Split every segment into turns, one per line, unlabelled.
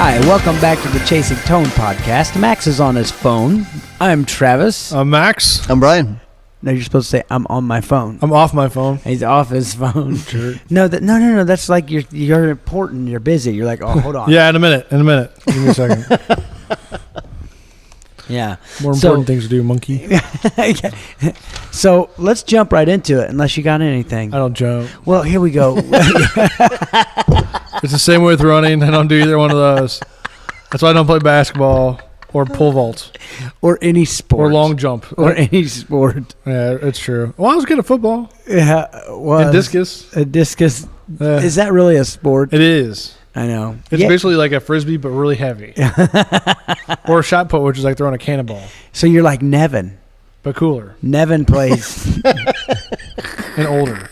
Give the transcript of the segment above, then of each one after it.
Hi, welcome back to the Chasing Tone podcast. Max is on his phone. I'm Travis.
I'm Max.
I'm Brian.
No, you're supposed to say I'm on my phone.
I'm off my phone.
He's off his phone.
Sure.
No. That's like you're important. You're busy. You're like, oh, hold on.
Yeah, in a minute. Give me a second.
Yeah.
More important things to do, monkey.
So let's jump right into it. Unless you got anything.
I don't jump.
Well, here we go.
It's the same way with running. I don't do either one of those. That's why I don't play basketball or pole vault
or any sport.
or long jump
or any sport.
Yeah, it's true. Well, I was good at football.
Yeah.
And discus.
A discus. Is that really a sport?
It is.
I know.
It's basically like a frisbee, but really heavy. Or a shot put, which is like throwing a cannonball.
So you're like Nevin.
But cooler.
Nevin plays.
And older.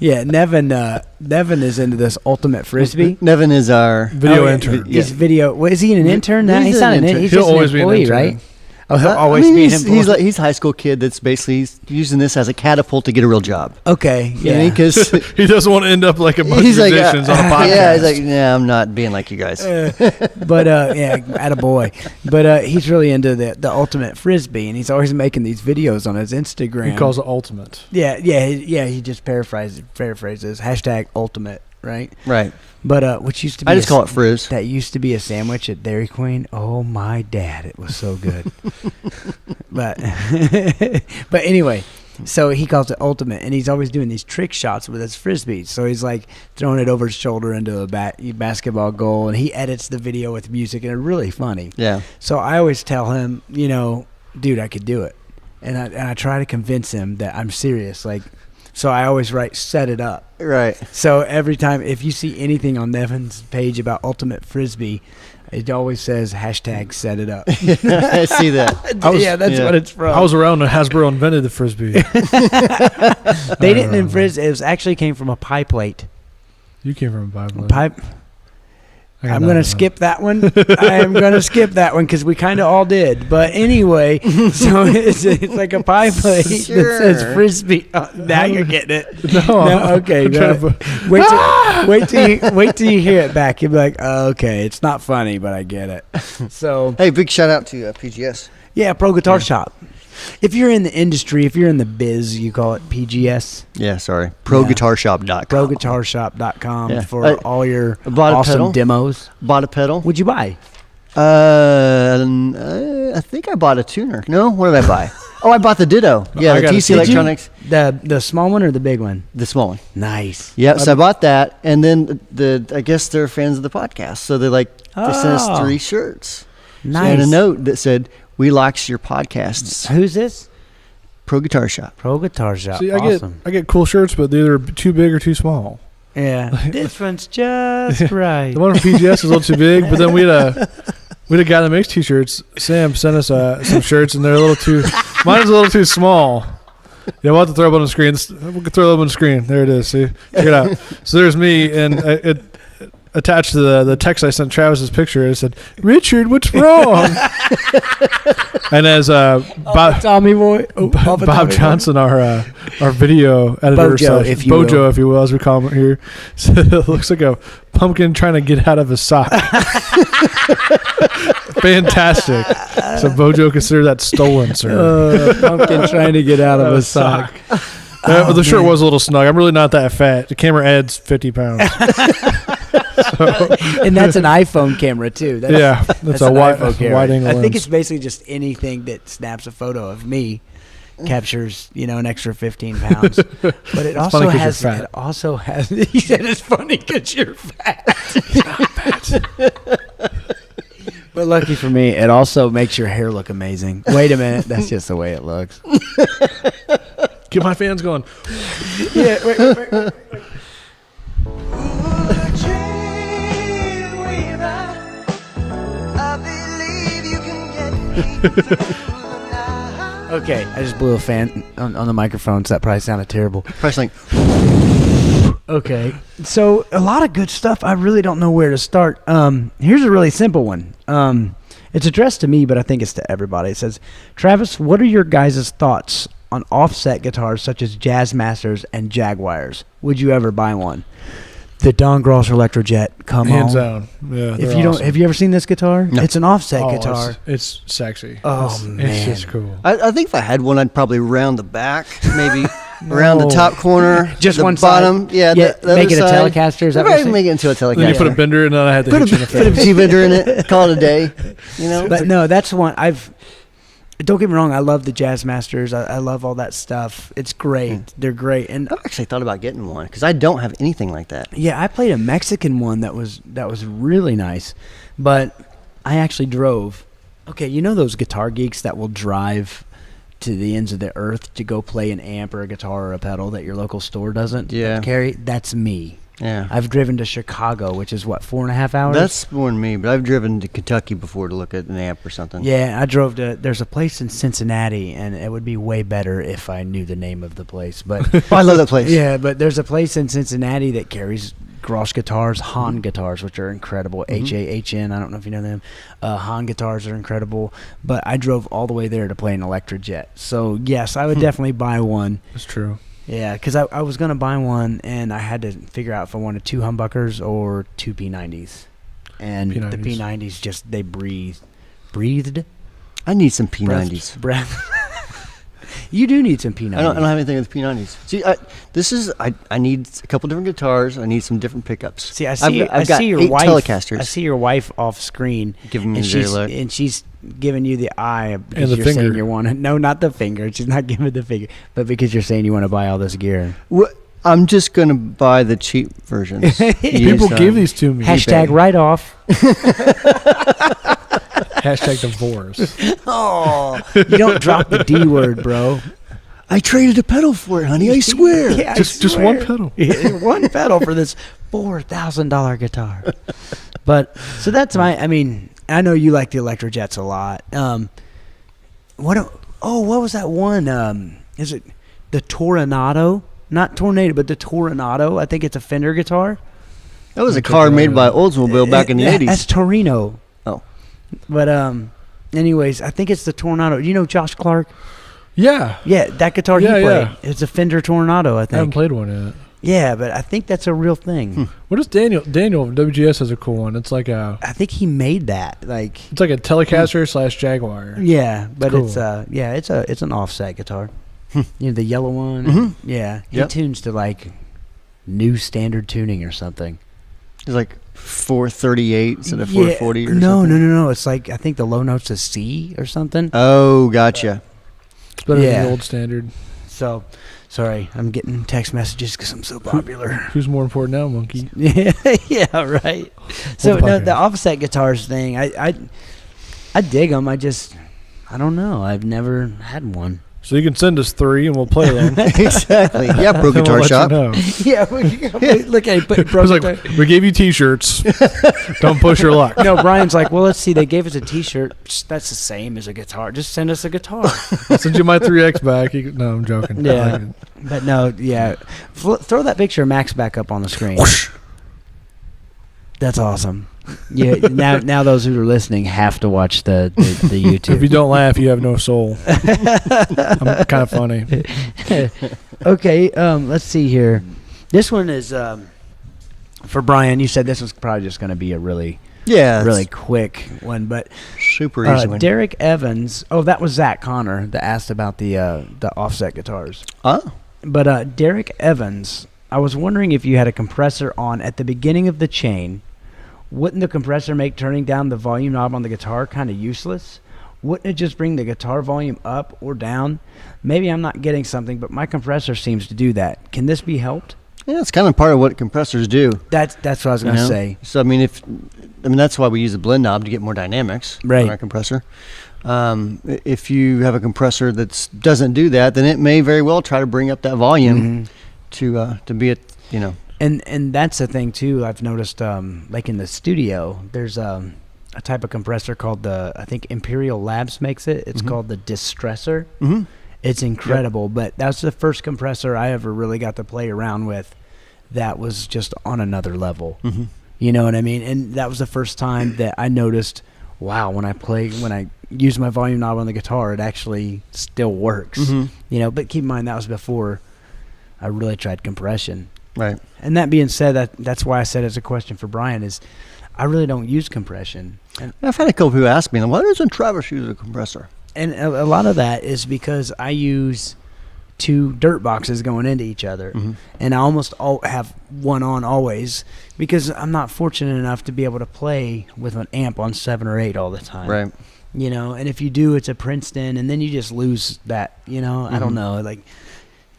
Yeah, Nevin is into this ultimate frisbee.
Nevin is our
video intern.
He's video. What, is he an intern now?
He's
not
an intern.
He's
He'll
just
always
an employee,
be an intern.
right? Oh, he'll always be an employee.
He's a high school kid that's basically using this as a catapult to get a real job.
Okay, yeah.
Because
he doesn't want to end up like a bunch of musicians on a podcast.
Yeah, he's like, nah, I'm not being like you guys.
But yeah, attaboy. But he's really into the ultimate frisbee, and he's always making these videos on his Instagram.
He calls it ultimate.
Yeah. He just paraphrases #ultimate, right?
Right.
But which used to be
I just call it frizz.
That used to be a sandwich at Dairy Queen. Oh my dad, it was so good. but anyway, so he calls it ultimate, and he's always doing these trick shots with his frisbee. So he's like throwing it over his shoulder into a basketball goal, and he edits the video with music, and it's really funny.
Yeah.
So I always tell him, dude, I could do it, and I try to convince him that I'm serious, like. So I always write, set it up.
Right.
So every time, if you see anything on Nevin's page about ultimate frisbee, it always says #set it up.
I see that.
That's what it's from.
I was around when Hasbro invented the frisbee.
They didn't invent it. It actually came from a pie plate.
You came from a pie plate.
Pipe. I'm going to skip that one. I am going to skip that one because we kind of all did. But anyway, so it's like a pie plate that says frisbee. Oh, now you're getting it. No, okay. No. Wait till you hear it back. You'll be like, oh, okay, it's not funny, but I get it. So
hey, big shout out to PGS.
Yeah, Pro Guitar Shop. If you're in the industry, if you're in the biz, you call it PGS.
Yeah, sorry. ProGuitarShop.com.
ProGuitarShop.com for all your awesome demos.
Bought a pedal.
What'd you buy?
I think I bought a tuner. No? What did I buy? Oh, I bought the Ditto. Yeah, the TC Electronics.
The small one or the big one?
The small one.
Nice.
Yep, so I bought that, and then I guess they're fans of the podcast, so they sent us 3 shirts.
Nice.
And a note that said, "We likes your podcasts."
Who's this?
Pro Guitar Shop.
Pro Guitar Shop.
See,
awesome.
I get cool shirts, but they're either too big or too small.
Yeah, this one's just right.
The one from PGS is a little too big, but then we had a guy that makes T-shirts. Sam sent us some shirts, and they're a little too. Mine is a little too small. Yeah, we'll have to throw it up on the screen. We'll throw it up on the screen. There it is. See, check it out. So there's me, and it attached to the text I sent Travis's picture. It said, "Richard, what's wrong?" And as
Tommy Boy,
Bob Johnson, our video editor,
Bojo, if you
will, as we call him here, said it looks like a pumpkin trying to get out of his sock. Fantastic. So Bojo considered that stolen, sir.
Pumpkin trying to get out of his sock.
The shirt was a little snug. I'm really not that fat. The camera adds 50 pounds.
And that's an iPhone camera too.
That's a wide angle.
I think it's basically just anything that snaps a photo of me captures, an extra 15 pounds. But it also has. It also has. He said it's funny because you're fat.
Not fat.
But lucky for me, it also makes your hair look amazing. Wait a minute, that's just the way it looks.
Get my fans going.
Yeah, wait. Okay, I just blew a fan on the microphone, so that probably sounded terrible.
Probably like.
Okay, so a lot of good stuff. I really don't know where to start. Here's a really simple one. It's addressed to me, but I think it's to everybody. It says, Travis, what are your guys' thoughts on offset guitars such as Jazzmasters and Jaguars? Would you ever buy one? The Don Gross Electrojet. Come
Hands
on.
down. Yeah.
If you don't, have you ever seen this guitar?
No.
It's an offset guitar.
It's sexy.
Oh, man.
It's just cool.
I think if I had one, I'd probably round the back, maybe around the top corner,
Just
the
one
bottom.
side.
Yeah,
Yeah,
the
make
other
it a
side.
Telecaster. Is that
I'd
what you're
make it into a
Then
Telecaster.
you put a bender and then I had to hit you in the
Put a
face.
G-bender in it, call it a day. You know?
But no, that's one don't get me wrong, I love the Jazz Masters. I love all that stuff. It's great. They're great. And
I've actually thought about getting one because I don't have anything like that.
yeah, I played a Mexican one that was really nice. But I actually drove. Okay, you know those guitar geeks that will drive to the ends of the earth to go play an amp or a guitar or a pedal that your local store doesn't carry? That's me.
Yeah.
I've driven to Chicago, which is what, 4.5 hours?
That's more than me, but I've driven to Kentucky before to look at an amp or something.
Yeah, I drove to. There's a place in Cincinnati, and it would be way better if I knew the name of the place. But
Oh, I love that place.
yeah, but there's a place in Cincinnati that carries Gross guitars, Hahn guitars, which are incredible. HAHN. I don't know if you know them. Hahn guitars are incredible. But I drove all the way there to play an Electrojet. So yes, I would definitely buy one.
That's true.
Yeah, because I was gonna buy one, and I had to figure out if I wanted 2 humbuckers or 2 P90s. And
P90s.
the P90s just they breathed.
I need some P90s.
Breath. You do need some P90s.
I don't have anything with P90s. See, I need a couple different guitars. I need some different pickups.
See, I see.
I've got
your
8
wife.
Telecasters.
I see your wife off screen,
Giving me
and
the dirty
she's
look.
and she's giving you the eye because
the
you're saying
finger.
you want to. No, not the finger. She's not giving the finger, but because you're saying you want to buy all this gear.
I'm just gonna buy the cheap versions.
People give these to me.
Hashtag write off.
Hashtag divorce.
Oh, you don't drop the D word, bro.
I traded a pedal for it, honey. I swear.
Yeah, I
Just one
swear.
pedal.
Yeah, one pedal for this $4,000 guitar. But so that's my. I mean, I know you like the Electrojets a lot. What was that one? Is it the Toronado? Not Tornado, but the Toronado. I think it's a Fender guitar.
That was a car made by Oldsmobile back in the 80s.
That's Torino.
Oh.
But anyways, I think it's the Toronado. You know Josh Clark?
Yeah.
Yeah, that guitar
Yeah,
he played.
yeah.
It's a Fender Toronado, I
I haven't
think.
played one yet.
Yeah, but I think that's a real thing.
What is Daniel? Daniel of WGS has a cool one. It's like a
I think he made that. Like,
Telecaster / Jaguar.
yeah, but
Cool.
it's an offset guitar. You know, the yellow one. Yeah, he
Yep.
tunes to like new standard tuning or something.
It's like 438 instead of 440 or
no,
something.
no. It's like I think the low note's a C or something.
Oh, gotcha.
It's better
Yeah.
than the old standard.
So, sorry, I'm getting text messages because I'm so popular.
Who's more important now, Monkey?
Yeah, right. So
the
no,
podcast.
the offset guitars thing, I dig them. I don't know. I've never had one.
So you can send us 3 and we'll play them.
Exactly. Yeah, Pro
Then
Guitar
we'll let
Shop.
you know.
Yeah, look at it.
It was like, we gave you T-shirts. Don't push your luck.
No, Brian's like, well, let's see. They gave us a T-shirt. That's the same as a guitar. Just send us a guitar.
I'll send you my 3X back. No, I'm joking. I
Yeah.
like it.
But no, yeah. Throw that picture of Max back up on the screen. That's awesome. Yeah. Now those who are listening have to watch the YouTube.
If you don't laugh, you have no soul. I'm kind of funny.
Okay, let's see here. This one is for Brian. You said this was probably just going to be a really quick one, but
super easy one.
Derek Evans. Oh, that was Zach Connor that asked about the offset guitars.
Oh.
But Derek Evans, I was wondering if you had a compressor on at the beginning of the chain. Wouldn't the compressor make turning down the volume knob on the guitar kind of useless? Wouldn't it just bring the guitar volume up or down? Maybe I'm not getting something, but my compressor seems to do that. Can this be helped?
Yeah, it's kind of part of what compressors do.
That's what I was going to say.
So I mean, that's why we use a blend knob to get more dynamics on our compressor. If you have a compressor that doesn't do that, then it may very well try to bring up that volume to be at
And that's the thing too. I've noticed, like in the studio, there's a type of compressor called I think Imperial Labs makes it. It's called the Distressor.
Mm-hmm.
It's incredible, but that's the first compressor I ever really got to play around with. That was just on another level.
Mm-hmm.
You know what I mean? And that was the first time that I noticed, wow, when I use my volume knob on the guitar, it actually still works.
Mm-hmm.
You know, but keep in mind that was before I really tried compression.
Right.
And that being said, that's why I said as a question for Brian is, I really don't use compression. And
I've had a couple people ask me, why doesn't Travis use a compressor?
And a lot of that is because I use 2 dirt boxes going into each other, and I almost have one on always because I'm not fortunate enough to be able to play with an amp on 7 or 8 all the time.
Right.
You know, and if you do, it's a Princeton, and then you just lose that. You know, I don't know, like.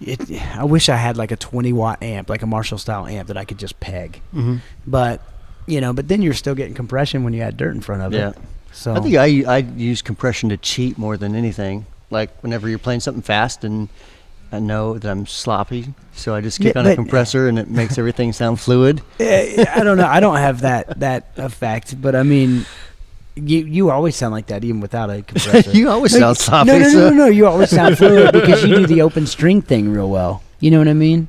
I wish I had like a 20-watt amp, like a Marshall style amp that I could just peg. But but then you're still getting compression when you add dirt in front of it. Yeah. So
I think I use compression to cheat more than anything. Like whenever you're playing something fast and I know that I'm sloppy, so I just kick on a compressor and it makes everything sound fluid.
I don't know. I don't have that effect, but I mean. You always sound like that even without a compressor.
You always sound sloppy.
No. You always sound fluid because you do the open string thing real well. You know what I mean?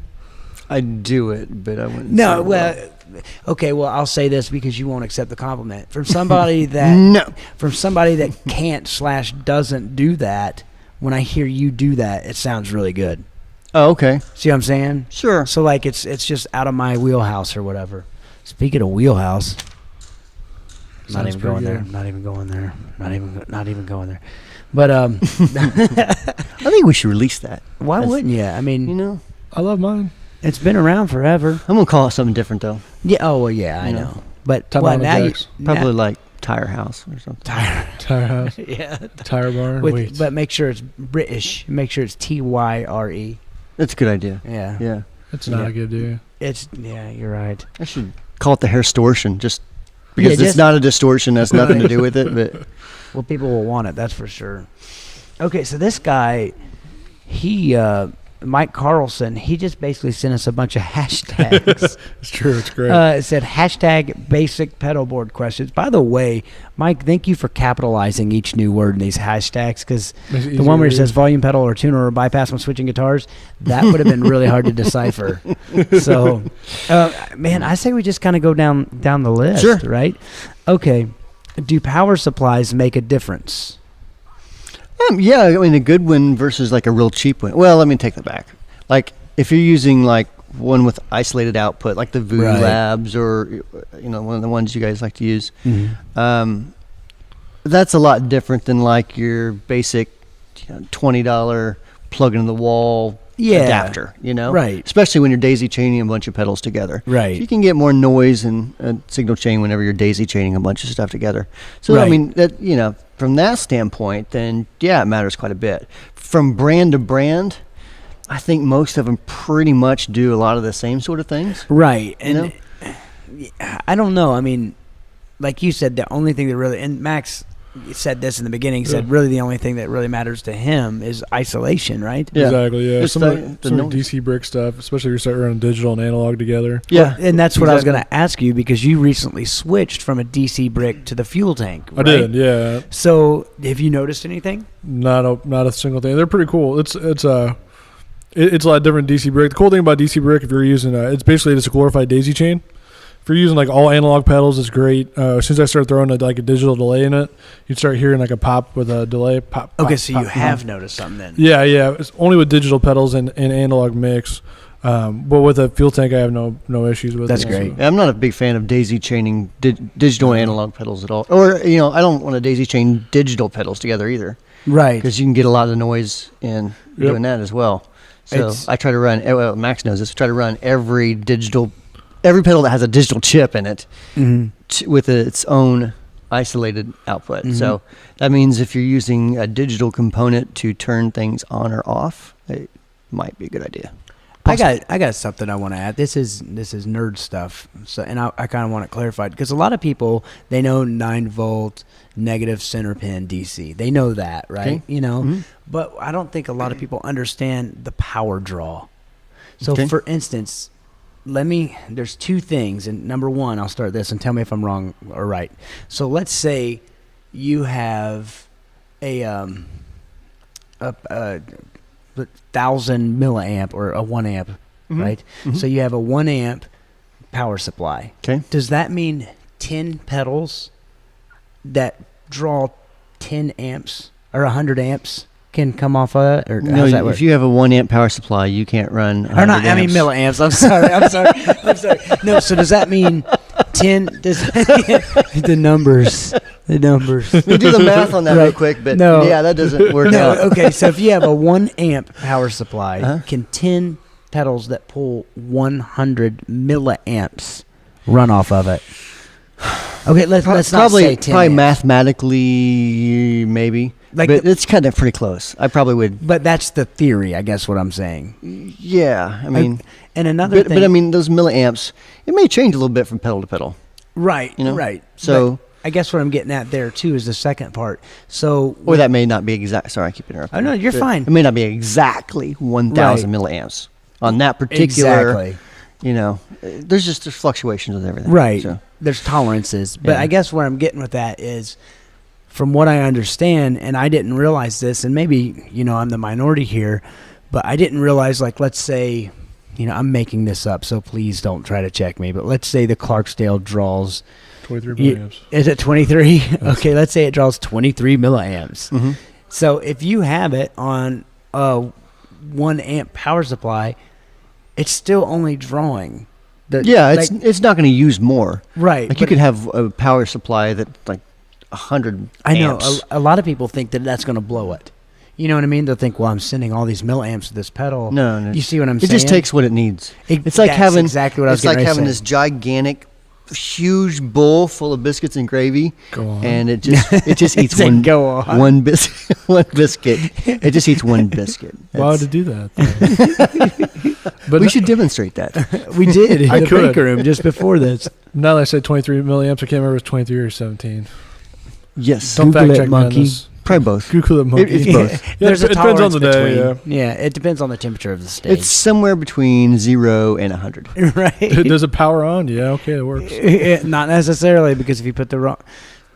I do it, but I wouldn't.
No, okay. Well, I'll say this because you won't accept the compliment from somebody that from somebody that can't/doesn't do that. When I hear you do that, it sounds really good.
Oh, okay.
See what I'm saying?
Sure.
So like it's just out of my wheelhouse or whatever. Speaking of wheelhouse. Not even going there. Not even going there. Not even going there. But
I think we should release that.
Why wouldn't you? I mean,
I love mine.
It's been around forever.
I'm gonna call it something different though.
Yeah. Oh well, yeah, I know. But
now
probably like Tire House or something.
Tire House.
Yeah.
Tire Barn.
But make sure it's British. Make sure it's TYRE.
That's a good idea.
Yeah.
Yeah.
It's not a good idea.
You're right.
I should call it the Hairstortion just. Because it's not a distortion, that's nothing to do with it. But
well, people will want it, that's for sure. Okay, so this guy, Mike Carlson, he just basically sent us a bunch of hashtags.
It's true, it's great.
It said #basic pedalboard questions. By the way, Mike, thank you for capitalizing each new word in these hashtags, because the one where it says volume pedal or tuner or bypass when switching guitars, that would have been really hard to decipher. So, man, I say we just kind of go down the list,
sure.
Right? Okay. Do power supplies make a difference?
Yeah, I mean, a good one versus like a real cheap one. Well, let me take that back. Like, if you're using like one with isolated output, like the Voodoo Labs or, one of the ones you guys like to use, that's a lot different than like your basic $20 plug into the wall adapter,
Right.
Especially when you're daisy chaining a bunch of pedals together.
Right.
So you can get more noise and a signal chain whenever you're daisy chaining a bunch of stuff together. So, I mean, that, from that standpoint, then, it matters quite a bit. From brand to brand, I think most of them pretty much do a lot of the same sort of things.
Right. And I don't know. I mean, like you said, the only thing that really, and Max said this in the beginning, said really the only thing that really matters to him is isolation, right?
Yeah. Exactly, yeah.
It's
some DC brick stuff, especially if you start running digital and analog together.
Yeah.
Well, and that's what I was going to ask you, because you recently switched from a DC brick to the fuel tank, right?
I did, yeah.
So have you noticed anything?
Not a single thing. They're pretty cool. It's a lot different than DC brick. The cool thing about DC brick, if you're using it's basically just a glorified daisy chain. If you're using like all analog pedals, it's great. As soon as I start throwing a digital delay in it, you'd start hearing like a pop with a delay. Pop.
Okay,
pop,
so
pop,
you have noticed something then.
Yeah. It's only with digital pedals and analog mix. But with a fuel tank, I have no issues with it.
That's great.
I'm not a big fan of daisy chaining digital and analog pedals at all. Or, I don't want to daisy chain digital pedals together either.
Right.
Because you can get a lot of noise in doing that as well. So I try to run, Max knows this, I try to run every pedal that has a digital chip in it with its own isolated output. So that means if you're using a digital component to turn things on or off, it might be a good idea.
I got something I want to add. This is nerd stuff. So, and I kind of want it clarified, because a lot of people, they know 9-volt negative center pin DC. They know that, right?
Okay.
But I don't think a lot of people understand the power draw. So for instance, there's two things, and number one, I'll start this and tell me if I'm wrong or right. So let's say you have a 1,000 milliamp or a 1 amp, right? So you have a 1 amp power supply.
Okay.
Does that mean 10 pedals that draw 10 amps or 100 amps can come off of it? Or
No,
how's that work?
if you have a 1 amp power supply, you can't run.
Or not, I mean milliamps. I'm sorry. I'm sorry. No, so does that mean 10? The numbers. The numbers.
We do the math on that real quick, but yeah, that doesn't work out.
Okay, so if you have a 1 amp power supply, can 10 pedals that pull 100 milliamps run off of it? Okay, let's not say 10
probably
amps.
mathematically, maybe. But it's kind of pretty close. I probably would.
But that's the theory, I guess what I'm saying.
Yeah, I mean.
And another thing.
But I mean, those milliamps, it may change a little bit from pedal to pedal.
Right,
you know?
Right.
So.
But I guess what I'm getting at there, too, is the second part. So.
Or that may not be exact. Sorry, I keep interrupting.
Oh, no, you're fine.
It may not be exactly 1,000 milliamps on that particular.
Exactly.
You know, there's fluctuations with everything.
Right.
So.
There's tolerances. But I guess where I'm getting with that is, from what I understand, and I didn't realize this, and maybe, I'm the minority here, but I didn't realize, like, let's say, I'm making this up, so please don't try to check me, but let's say the Clarksdale draws
23 milliamps.
Is it 23? Okay, let's say it draws 23 milliamps.
Mm-hmm.
So if you have it on a 1 amp power supply, it's still only drawing.
It's not going to use more.
Right.
Like you could have a power supply that like 100
I know.
amps.
A lot of people think that that's going to blow it. You know what I mean? They'll think, well, I'm sending all these milliamps to this pedal.
No.
You see what I'm saying?
It just takes what it needs.
It's like having exactly what I was getting ready to say.
This gigantic, huge bowl full of biscuits and gravy.
Go on.
And it just eats one biscuit. One biscuit. It just eats one biscuit.
Why would it do that?
But we should demonstrate that.
We did in
I
the
could.
break room just before this.
Now that I said 23 milliamps, I can't remember if it was 23 or 17.
Yes.
Don't
Google
fact
it,
check me on
monkey.
this.
Probably both.
Google it, monkey.
It's both.
Yeah,
There's a
it depends on
tolerance
the day.
between. Yeah, it depends on the temperature of the stage.
It's somewhere between 0 and 100.
Right.
Does it power on? Yeah, okay, it works.
Not necessarily, because if you put the wrong...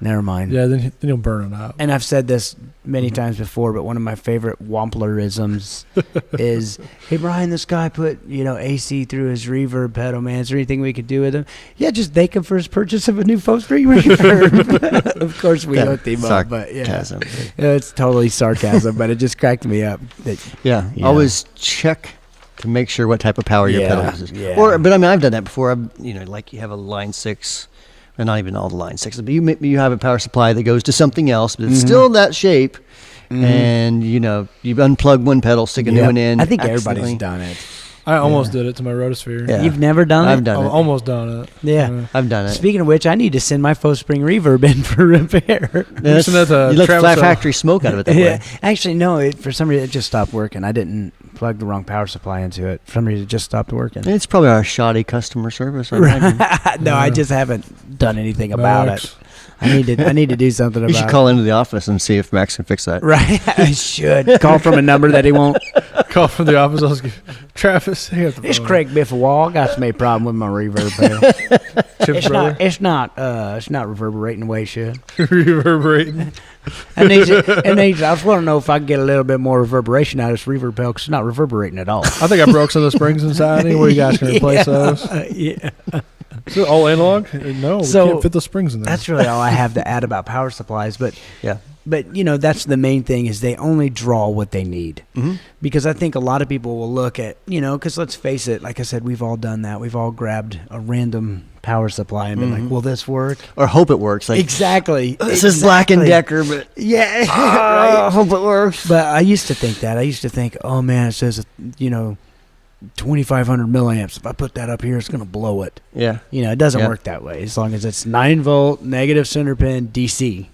Never mind.
Yeah, then you'll burn it out.
And I've said this many times before, but one of my favorite Wamplerisms is, hey, Brian, this guy put, AC through his reverb pedal, man. Is there anything we could do with him? Yeah, just thank him for his purchase of a new 4-string reverb. Of course, we hooked him up, but yeah. It's totally sarcasm, but it just cracked me up.
Always check to make sure what type of power your pedal uses.
Yeah.
But I mean, I've done that before. Like you have a line 6. And not even all the line 6s, but you have a power supply that goes to something else, but it's still that shape. Mm-hmm. And you unplug one pedal, stick a new one in.
I think everybody's done it.
I almost did it to my rotosphere.
Yeah. You've never done it?
I've done it.
Almost done it.
Yeah.
I've done it.
Speaking of which, I need to send my 4-spring reverb in for repair.
You let flat factory smoke out of it that way.
Actually, no. For some reason, it just stopped working. I didn't plug the wrong power supply into it. For some reason, it just stopped working.
It's probably our shoddy customer service.
No, I just haven't done anything about it. I need to do something about it.
You should call into the office and see if Max can fix that.
Right. I should. Call from a number that he won't.
Call from the office. I was Travis, hang up the phone.
It's Craig Biffawall. I got some problem with my reverb pedal. It's not reverberating the way it should.
Reverberating.
I just want to know if I can get a little bit more reverberation out of this reverb pedal, because it's not reverberating at all.
I think I broke some of the springs inside. Anywhere you guys can replace those?
Yeah.
Is it all analog? No, we can't fit the springs in there.
That's really all I have to add about power supplies. But
yeah.
But, that's the main thing, is they only draw what they need. Mm-hmm. Because I think a lot of people will look at, because let's face it, like I said, we've all done that. We've all grabbed a random power supply and been like, will this work?
Or hope it works. Like,
exactly.
This is Black & Decker, but
yeah,
right. Hope it works.
But I used to think that. I used to think, oh, man, it says, 2,500 milliamps. If I put that up here, it's going to blow it.
Yeah.
It doesn't work that way. As long as it's 9-volt, negative center pin, DC.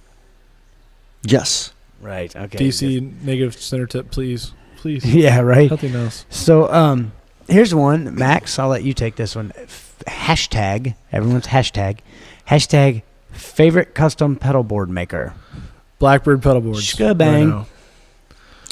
Yes.
Right. Okay.
DC negative center tip, please.
Yeah. Right.
Nothing else.
So, here's one, Max. I'll let you take this one. Hashtag. Everyone's hashtag favorite custom pedal board maker.
Blackbird Pedalboards.
Shkabang.
Right,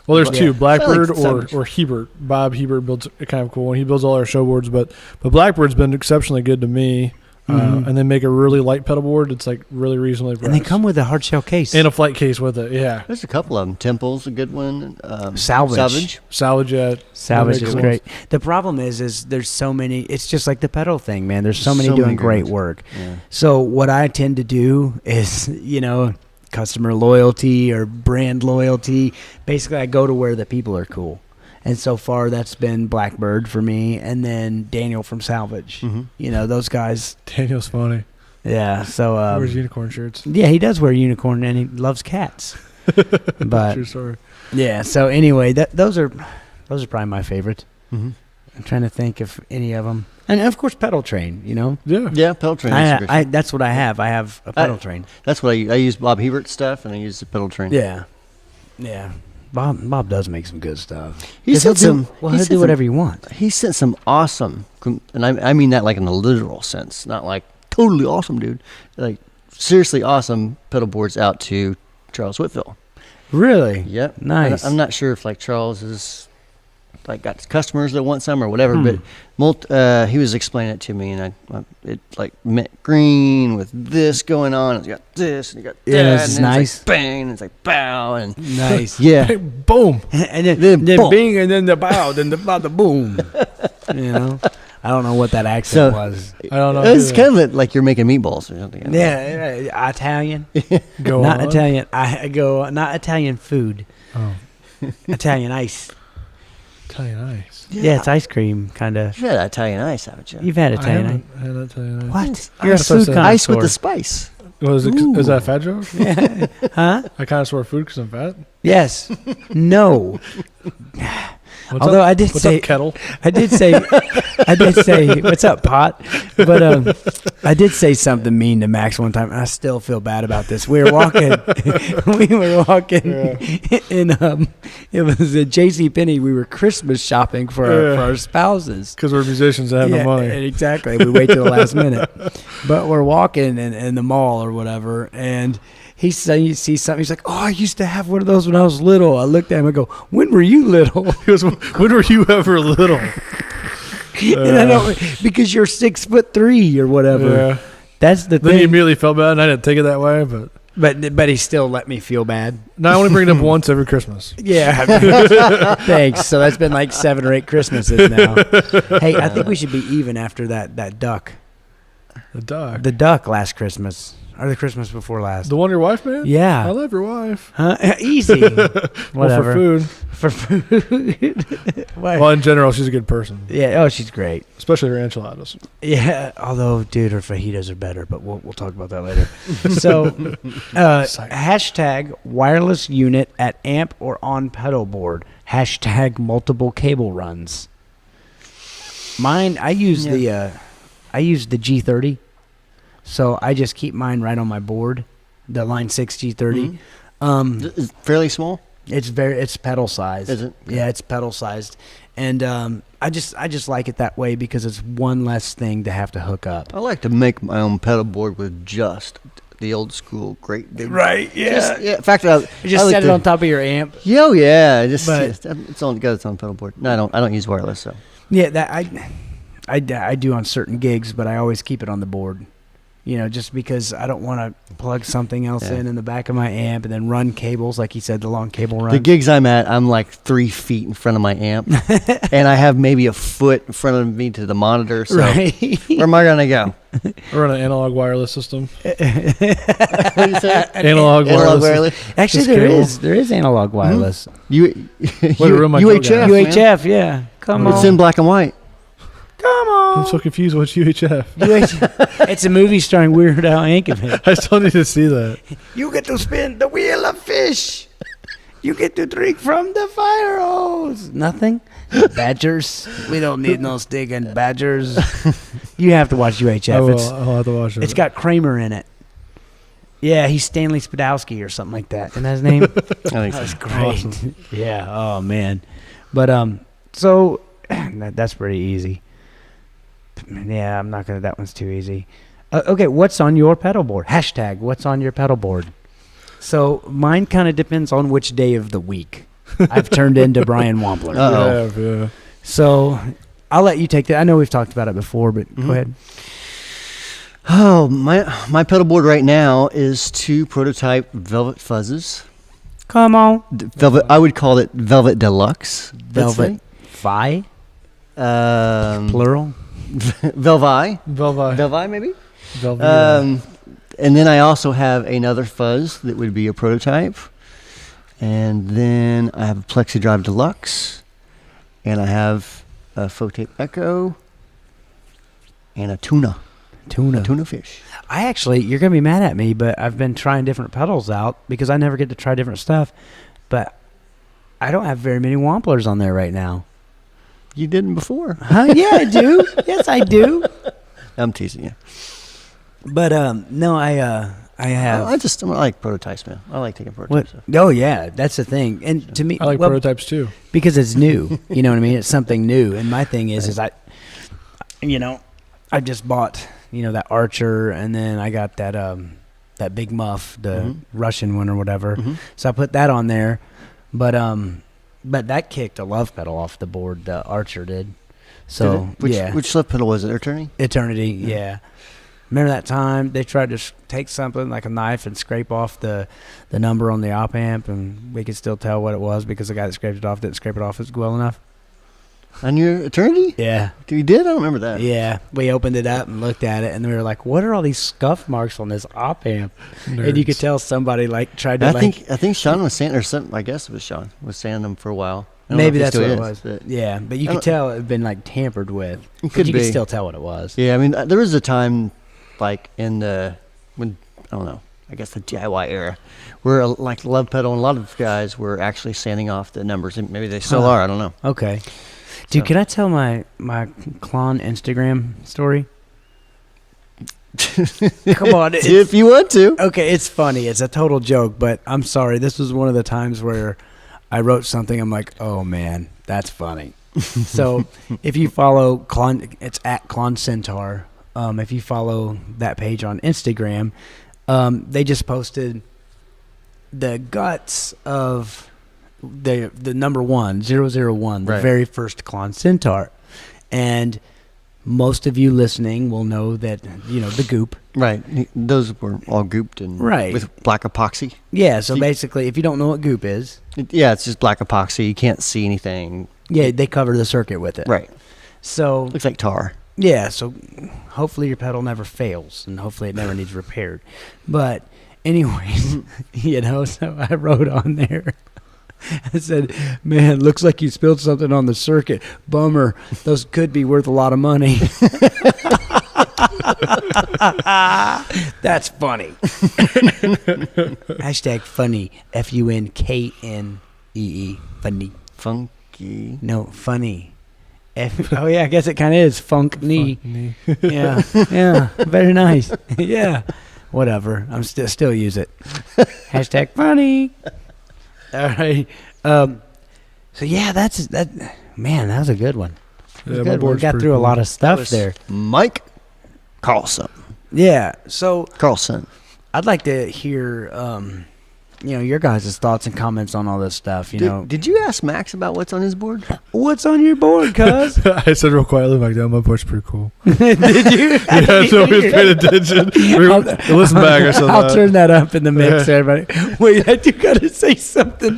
well, there's two, Blackbird
like
or Hebert. Bob Hebert builds a kind of cool one. He builds all our show boards, but Blackbird's been exceptionally good to me. And they make a really light pedal board. It's like really reasonably priced.
And they come with a hard shell case.
And a flight case with it, yeah.
There's a couple of them. Temple's a good one.
Salvage.
Salvage
is great. The problem is there's so many. It's just like the pedal thing, man. There's so many doing great work. Yeah. So what I tend to do is, customer loyalty or brand loyalty. Basically, I go to where the people are cool. And so far, that's been Blackbird for me, and then Daniel from Salvage. Those guys.
Daniel's funny.
Yeah, so
he wears unicorn shirts.
Yeah, he does wear unicorn, and he loves cats. But
true story.
Yeah. So anyway, those are probably my favorite. I'm trying to think of any of them, and of course, Pedal Train.
Yeah, Pedal Train.
That's what I have. I have a Pedal Train.
That's what I use. Bob Hebert stuff, and I use the Pedal Train.
Yeah. Bob does make some good stuff.
He'll do
whatever you want.
He sent some awesome, and I mean that like in the literal sense, not like totally awesome, dude. Like seriously awesome pedal boards out to Charles Whitfield.
Really?
Yep.
Nice.
I'm not sure if like Charles is like got customers that want some or whatever, but he was explaining it to me, and it like mint green with this going on. And it's got this, and you got that.
Yeah, it's nice.
It's like bang, and it's like bow, and
nice.
Yeah,
boom,
and then
boom.
Bing, and then the bow, then the boom. I don't know what that accent was.
I don't know.
It's kind of like you're making meatballs or something.
Yeah, Italian.
Go
not
on.
Italian. I go not Italian food.
Oh,
Italian ice.
Italian ice.
Yeah, it's ice cream, kind of.
You've had Italian ice, haven't you?
You've had
I
Italian ice.
haven't had Italian ice.
What?
I
You're a
guess
food
that's
connoisseur.
Ice with the spice.
Is that a fat joke?
Huh?
I kind of swear food because I'm fat.
Yes. No.
What's
Although
up?
I did
What's
say
up, kettle?
I did say what's up, pot? But I did say something mean to Max one time, and I still feel bad about this. We were walking in it was at JCPenney. We were Christmas shopping for our spouses.
Because we're musicians that have no money.
Exactly. We wait till the last minute. But we're walking in the mall or whatever, and he sees something. He's like, "Oh, I used to have one of those when I was little." I looked at him and go, "When were you little?"
He goes, "When were you ever little?"
And I don't, because you're 6'3" or whatever.
Yeah.
That's the
Then he
thing.
immediately felt bad, and I didn't take it that way.
But he still let me feel bad.
Now I only bring it up once every Christmas.
Yeah. Thanks. So that's been like 7 or 8 Christmases now. Hey, I think we should be even after that duck.
The duck.
The duck last Christmas. Or the Christmas before last.
The one your wife made?
Yeah.
I love your wife.
Huh? Easy. Whatever.
Well, for food.
For food.
Well, in general, she's a good person.
Yeah. Oh, she's great.
Especially her enchiladas.
Yeah. Although, dude, her fajitas are better, but we'll talk about that later. So, hashtag wireless unit at amp or on pedal board. Hashtag multiple cable runs. Mine, I use the G30. So I just keep mine right on my board, the Line 6 G30.
It's fairly small.
It's pedal sized.
Is it?
Yeah, it's pedal sized, and I just like it that way because it's one less thing to have to hook up.
I like to make my own pedal board with just the old school great big.
Right. Yeah.
In fact, I
just
like
set it on top of your amp.
Oh yeah,
But-
it's got its own pedal board. No, I don't use wireless. So
Yeah, that I do on certain gigs, but I always keep it on the board. Just because I don't want to plug something else in the back of my amp and then run cables, like he said, the long cable run.
the gigs I'm at, I'm like 3 feet in front of my amp, and I have maybe a foot in front of me to the monitor. So
Right.
where am I gonna go?
Or an analog wireless system.
What do you say?
Analog wireless.
Actually,
Just
there is analog wireless.
UHF.
UHF, yeah. Come on.
It's in black and white.
Come on.
I'm so confused. What's UHF?
It's a movie starring Weird Al Yankovic.
I still need to see that.
You get to spin the wheel of fish. You get to drink from the fire hose. Nothing? Badgers? We don't need no stinking badgers. You have to watch UHF.
I'll have to watch it.
It's got Kramer in it. Yeah, he's Stanley Spadowski or something like that. Isn't that his name?
I think so.
That's great. Awesome. Yeah. Oh man. But so that's pretty easy. Yeah, I'm not gonna. That one's too easy. Okay, what's on your pedal board? Hashtag what's on your pedal board. So mine kind of depends on which day of the week. I've turned into Brian Wampler.
Yeah.
So I'll let you take that. I know we've talked about it before, but go ahead.
Oh, my pedal board right now is 2 prototype Velvet Fuzzes.
Come on.
Velvet. I would call it Velvet Deluxe.
Velvet Fi?
Plural.
Plural?
Velvi.
Velvi.
Velvi, maybe?
Velvi.
And then I also have another fuzz that would be a prototype. And then I have a Plexi Drive Deluxe. And I have a Fotape Echo. And a tuna. A tuna fish.
You're going to be mad at me, but I've been trying different pedals out because I never get to try different stuff. But I don't have very many Wamplers on there right now.
You didn't before.
Huh? Yeah, I do. Yes, I do.
I'm teasing you.
But no, I have.
I like prototypes, man. I like taking prototypes.
Oh yeah, that's the thing. And to me,
I like prototypes too
because it's new. You know what I mean? It's something new. And my thing is I just bought that Archer, and then I got that big muff, the Russian one or whatever. Mm-hmm. So I put that on there, but that kicked a love pedal off the board. The Archer did. So
which love pedal was it?
Eternity, yeah. Remember that time they tried to take something like a knife and scrape off the number on the op amp, and we could still tell what it was because the guy that scraped it off didn't scrape it off as well enough.
On your Eternity?
Yeah.
You did? I don't remember that.
Yeah. We opened it up and looked at it, and we were like, what are all these scuff marks on this op amp? Nerds. And you could tell somebody tried to
I think Sean was sanding, or something. I guess it was Sean was sanding them for a while.
Maybe that's what it was. But yeah, but you could tell it had been tampered with.
You could
still tell what it was.
Yeah, I mean, there was a time when I don't know, I guess the DIY era, where like love pedal and a lot of guys were actually sanding off the numbers, and maybe they still are. I don't know.
Okay. Dude, can I tell my Klon Instagram story? Come on.
If you want to.
Okay, it's funny. It's a total joke, but I'm sorry. This was one of the times where I wrote something. I'm like, oh, man, that's funny. So if you follow Klon, it's at Klon Centaur. If you follow that page on Instagram, they just posted the guts of the number 1, 001, the very first Klon Centaur. And most of you listening will know that, the goop.
Right. Those were all gooped and with black epoxy.
Yeah, so basically, if you don't know what goop is.
It's just black epoxy. You can't see anything.
Yeah, they cover the circuit with it.
Right.
So
looks like tar.
Yeah, so hopefully your pedal never fails, and hopefully it never needs repaired. But anyways, so I wrote on there, I said, man, looks like you spilled something on the circuit. Bummer. Those could be worth a lot of money. That's funny. Hashtag funny. FUNKNEE. Funny.
Funky.
No, funny. Oh, yeah, I guess it kind of is. Funk knee. Yeah. Yeah. Very nice. Yeah. Whatever. I'm still use it. Hashtag funny. All right. So yeah, that. Man, that was a good one.
Yeah,
good. We got through a lot of stuff there.
Mike Carlson.
Yeah. So
Carlson.
I'd like to hear, your guys' thoughts and comments on all this stuff.
Did you ask Max about what's on his board?
What's on your board, cuz?
I said real quietly, like, my board's pretty cool.
Did you?
Yeah, so we paid attention. Listen back or something.
I'll turn that up in the mix, everybody. Wait, I do gotta say something.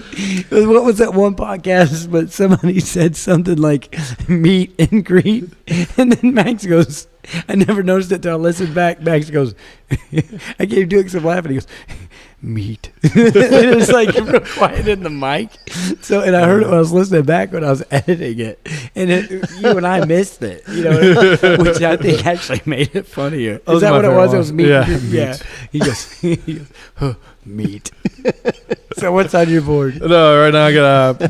What was that one podcast? But somebody said something like meet and greet, and then Max goes, I never noticed it till I listened back. Max goes, I keep doing some laughing. He goes, meat. It was like real quiet in the mic. So, and I heard it when I was listening back when I was editing it. And you and I missed it, which I think actually made it funnier. Is that what it was? It was meat. Yeah. He goes, meat. So what's on your board?
No, right now I got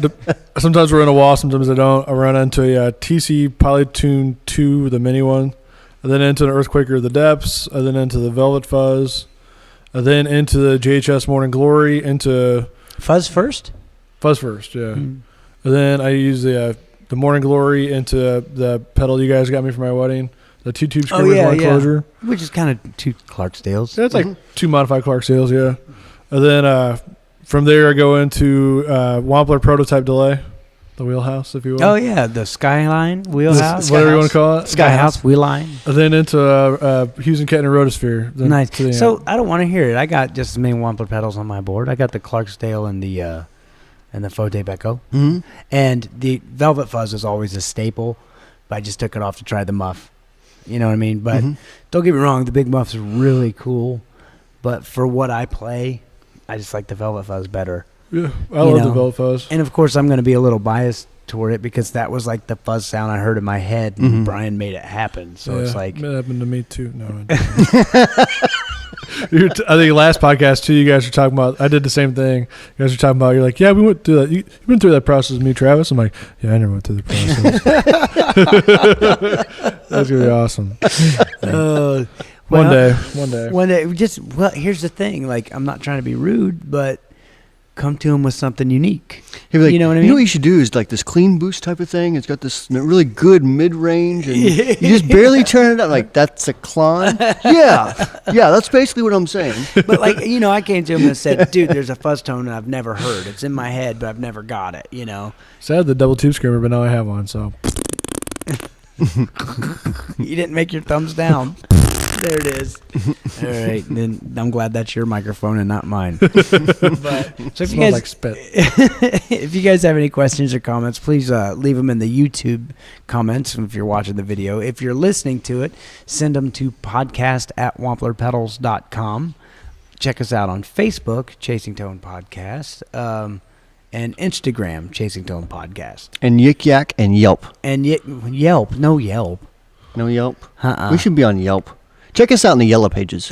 sometimes we're in a wall, sometimes I don't. I run into a TC Polytune 2, the mini one. And then into an Earthquaker of the Depths. And then into the Velvet Fuzz. And then into the JHS Morning Glory. Into
Fuzz first?
Fuzz first, yeah. Mm. And then I use the Morning Glory into the pedal you guys got me for my wedding. The 2-tube Screamers one closure.
Which is kind of 2 Clarksdales.
Yeah, it's like 2 modified Clarksdales, yeah. And then from there I go into Wampler Prototype Delay. The wheelhouse, if you will.
Oh, yeah, the Skyline wheelhouse.
Whatever you want to call it.
Skyhouse wheelline.
And then into Hughes and Kettner Rotosphere.
Nice. So I don't want to hear it. I got just as many Wampler pedals on my board. I got the Clarksdale and the Fotape Echo.
Mm-hmm.
And the Velvet Fuzz is always a staple, but I just took it off to try the muff. You know what I mean? But don't get me wrong, the big muff's really cool. but for what I play, I just like the Velvet Fuzz better.
Yeah, I love the Velvet Fuzz.
And of course, I'm going to be a little biased toward it because that was like the fuzz sound I heard in my head, and Brian made it happen. So it's like
it happened to me too. No, I think last podcast too. You guys were talking about. I did the same thing. You guys were talking about. You're like, yeah, we went through that. You went through that process with me, Travis. I'm like, yeah, I never went through the process. That's gonna be awesome. One day.
Here's the thing. Like, I'm not trying to be rude, but come to him with something unique.
Like,
you know what I mean?
You know what you should do is like this clean boost type of thing. It's got this really good mid-range, and you just barely turn it up. Like, that's a climb. Yeah, that's basically what I'm saying.
But like, I came to him and said, dude, there's a fuzz tone that I've never heard. It's in my head, but I've never got it,
So I had the double tube screamer, but now I have one, so.
You didn't make your thumbs down. There it is. All right, then I'm glad that's your microphone and not mine. So if you guys,
like spit.
If you guys have any questions or comments, please leave them in the YouTube comments if you're watching the video. If you're listening to it, send them to podcast@wamplerpedals.com. Check us out on Facebook, Chasing Tone Podcast, and Instagram, Chasing Tone Podcast.
And Yik Yak and Yelp.
And Yelp. No Yelp.
No Yelp? We should be on Yelp. Check us out in the Yellow Pages.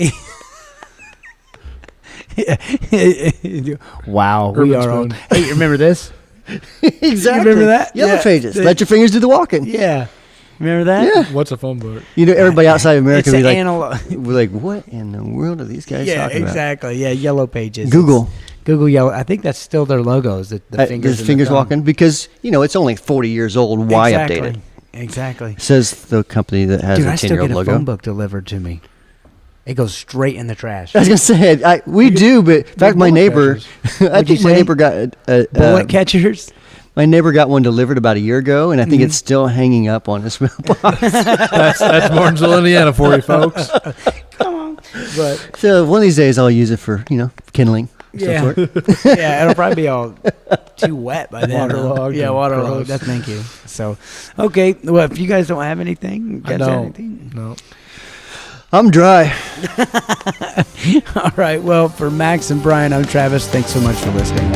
Wow, we are on. Hey, remember this?
Exactly.
You remember that?
Yellow Pages. Let your fingers do the walking.
Yeah. Remember that?
Yeah.
What's a phone book?
Everybody outside of America
we're
like, what in the world are these guys talking about?
Yeah, exactly. Yeah, Yellow Pages.
Google
Yellow. I think that's still their logos. The fingers
walking, because it's only 40 years old. Why update it?
Exactly.
Says the company that has a 10-year-old logo.
I still get a phone book delivered to me. It goes straight in the trash.
I was gonna say we do, but in fact, my neighbor, I think my neighbor got
bullet catchers.
My neighbor got one delivered about a year ago, and I think it's still hanging up on his mailbox.
that's Martinsville, Indiana for you folks.
Come on. But
so one of these days, I'll use it for kindling.
Yeah, yeah, it'll probably be all too wet by then.
Waterlogged.
Yeah, waterlogged. Thank you. So, okay. Well, if you guys don't have anything, you guys have anything?
No.
I'm dry.
All right. Well, for Max and Brian, I'm Travis. Thanks so much for listening.